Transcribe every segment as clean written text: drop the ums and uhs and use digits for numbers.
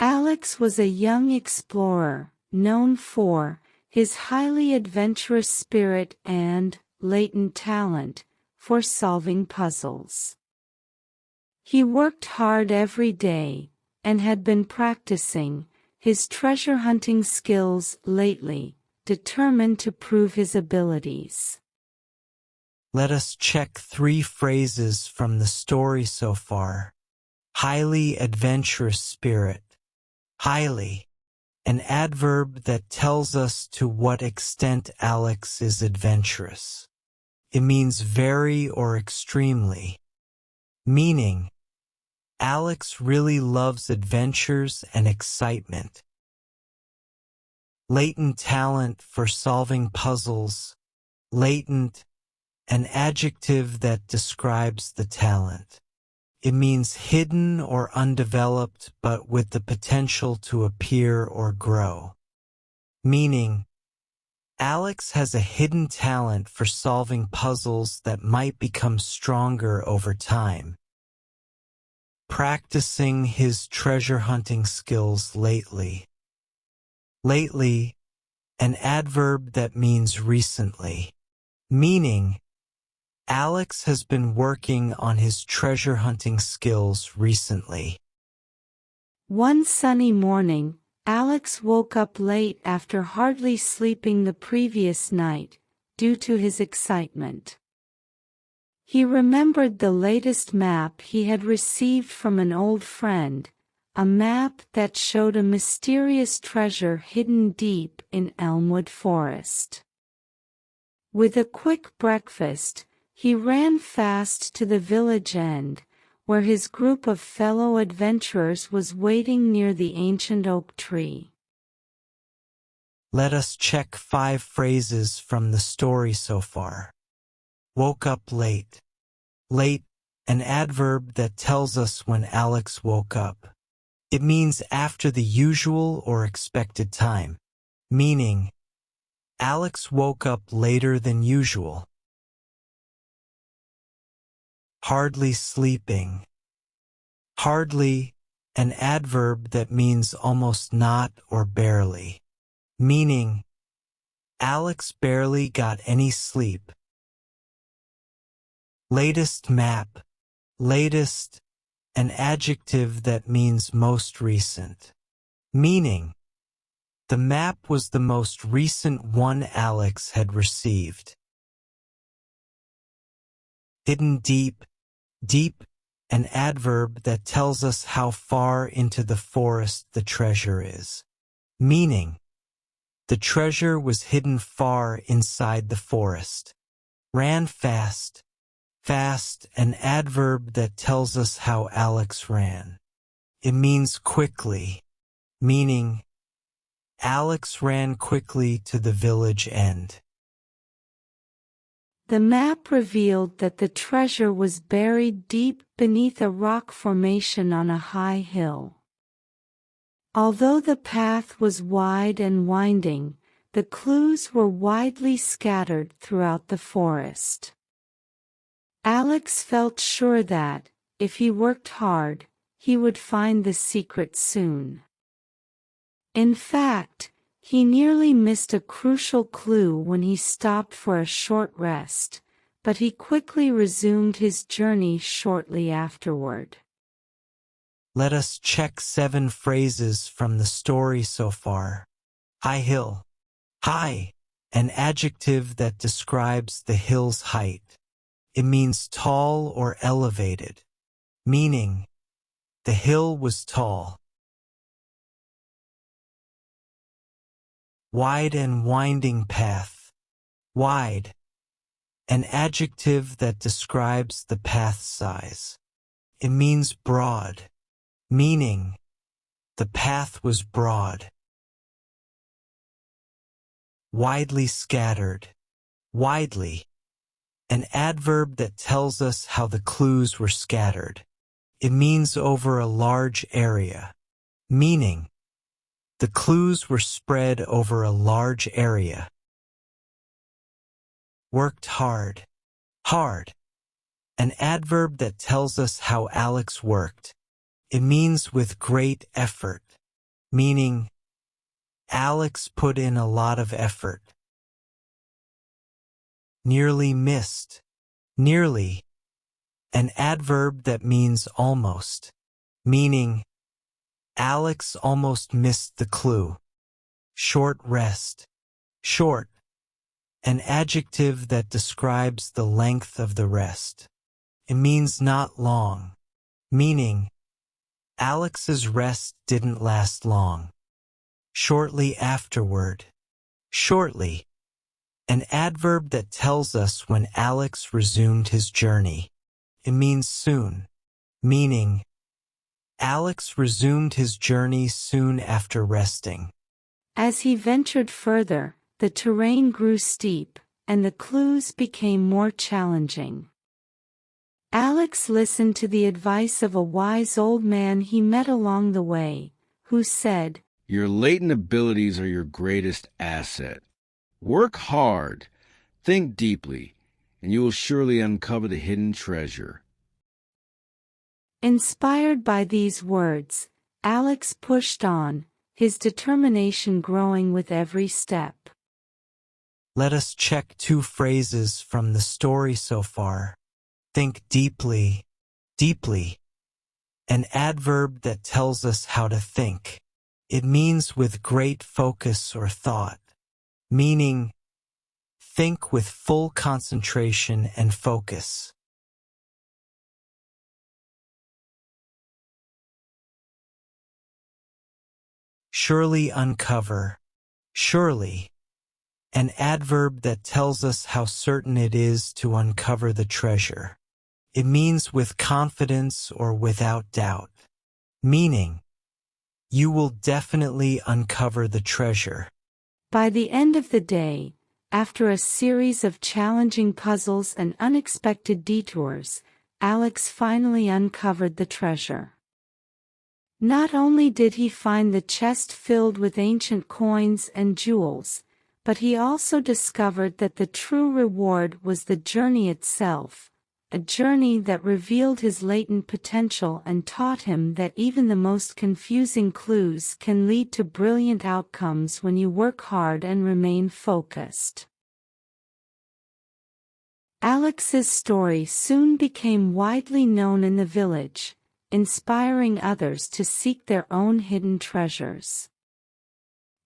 Alex was a young explorer, known for his highly adventurous spirit and latent talent for solving puzzles. He worked hard every day, and had been practicing his treasure hunting skills lately, determined to prove his abilities. Let us check 3 phrases from the story so far. Highly adventurous spirit. Highly, an adverb that tells us to what extent Alex is adventurous. It means very or extremely. Meaning, Alex really loves adventures and excitement. Latent talent for solving puzzles. Latent, an adjective that describes the talent. It means hidden or undeveloped but with the potential to appear or grow. Meaning, Alex has a hidden talent for solving puzzles that might become stronger over time. Practicing his treasure hunting skills lately. Lately, an adverb that means recently. Meaning, Alex has been working on his treasure hunting skills recently. One sunny morning, Alex woke up late after hardly sleeping the previous night, due to his excitement. He remembered the latest map he had received from an old friend, a map that showed a mysterious treasure hidden deep in Elmwood Forest. With a quick breakfast, he ran fast to the village end, where his group of fellow adventurers was waiting near the ancient oak tree. Let us check 5 phrases from the story so far. Woke up late. Late, an adverb that tells us when Alex woke up. It means after the usual or expected time. Meaning, Alex woke up later than usual. Hardly sleeping. Hardly, an adverb that means almost not or barely. Meaning, Alex barely got any sleep. Latest map. Latest, an adjective that means most recent. Meaning, the map was the most recent one Alex had received. Hidden deep. Deep, an adverb that tells us how far into the forest the treasure is. Meaning, the treasure was hidden far inside the forest. Ran fast. Fast, an adverb that tells us how Alex ran. It means quickly. Meaning, Alex ran quickly to the village end. The map revealed that the treasure was buried deep beneath a rock formation on a high hill. Although the path was wide and winding, the clues were widely scattered throughout the forest. Alex felt sure that, if he worked hard, he would find the secret soon. In fact, he nearly missed a crucial clue when he stopped for a short rest, but he quickly resumed his journey shortly afterward. Let us check 7 phrases from the story so far. High hill. High, an adjective that describes the hill's height. It means tall or elevated. Meaning, the hill was tall. Wide and winding path. Wide, an adjective that describes the path size. It means broad. Meaning, the path was broad. Widely scattered. Widely, an adverb that tells us how the clues were scattered. It means over a large area. Meaning, the clues were spread over a large area. Worked hard. Hard, an adverb that tells us how Alex worked. It means with great effort. meaning Alex put in a lot of effort. Nearly missed. Nearly, an adverb that means almost, meaning Alex almost missed the clue. Short rest. Short, an adjective that describes the length of the rest. It means not long, meaning Alex's rest didn't last long. Shortly afterward. Shortly, an adverb that tells us when Alex resumed his journey. It means soon, meaning Alex resumed his journey soon after resting. As he ventured further, the terrain grew steep, and the clues became more challenging. Alex listened to the advice of a wise old man he met along the way, who said, "Your latent abilities are your greatest asset. Work hard, think deeply, and you will surely uncover the hidden treasure." Inspired by these words, Alex pushed on, his determination growing with every step. Let us check 2 phrases from the story so far. Think deeply. Deeply. An adverb that tells us how to think. It means with great focus or thought, meaning think with full concentration and focus. Surely uncover. Surely, an adverb that tells us how certain it is to uncover the treasure. It means with confidence or without doubt, meaning you will definitely uncover the treasure. By the end of the day, after a series of challenging puzzles and unexpected detours, Alex finally uncovered the treasure. Not only did he find the chest filled with ancient coins and jewels, but he also discovered that the true reward was the journey itself, a journey that revealed his latent potential and taught him that even the most confusing clues can lead to brilliant outcomes when you work hard and remain focused. Alex's story soon became widely known in the village, inspiring others to seek their own hidden treasures.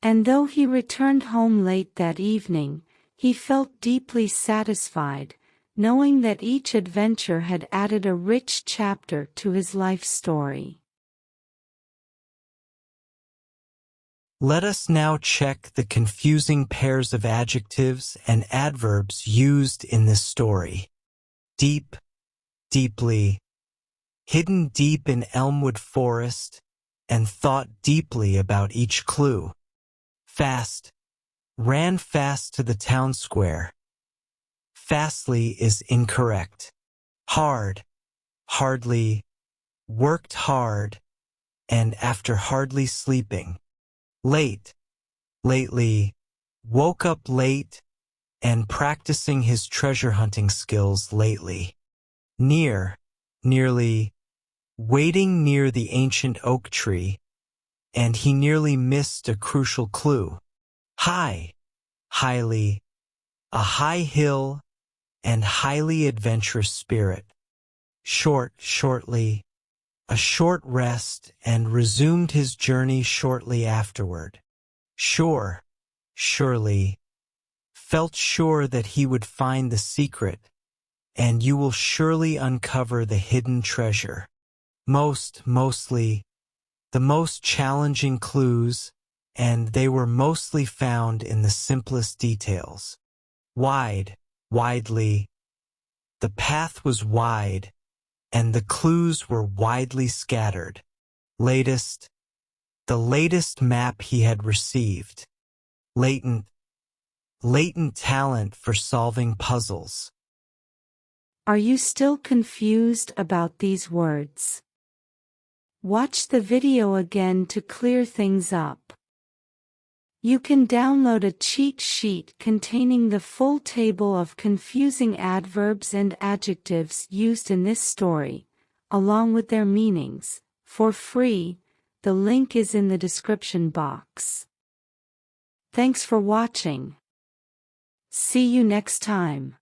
And though he returned home late that evening, he felt deeply satisfied, knowing that each adventure had added a rich chapter to his life story. Let us now check the confusing pairs of adjectives and adverbs used in this story. Deep, deeply, hidden deep in Elmwood Forest, and thought deeply about each clue. Fast, ran fast to the town square. Fastly is incorrect. Hard, hardly, worked hard, and after hardly sleeping. Late, lately, woke up late, and practicing his treasure hunting skills lately. Near, nearly, waiting near the ancient oak tree, and he nearly missed a crucial clue. High, highly, a high hill, and highly adventurous spirit. Short, shortly, a short rest, and resumed his journey shortly afterward. Sure, surely, felt sure that he would find the secret, and you will surely uncover the hidden treasure. Mostly, the most challenging clues, and they were mostly found in the simplest details. Wide, widely, the path was wide, and the clues were widely scattered. Latest, the latest map he had received. Latent talent for solving puzzles. Are you still confused about these words? Watch the video again to clear things up. You can download a cheat sheet containing the full table of confusing adverbs and adjectives used in this story, along with their meanings, for free, the link is in the description box. Thanks for watching. See you next time.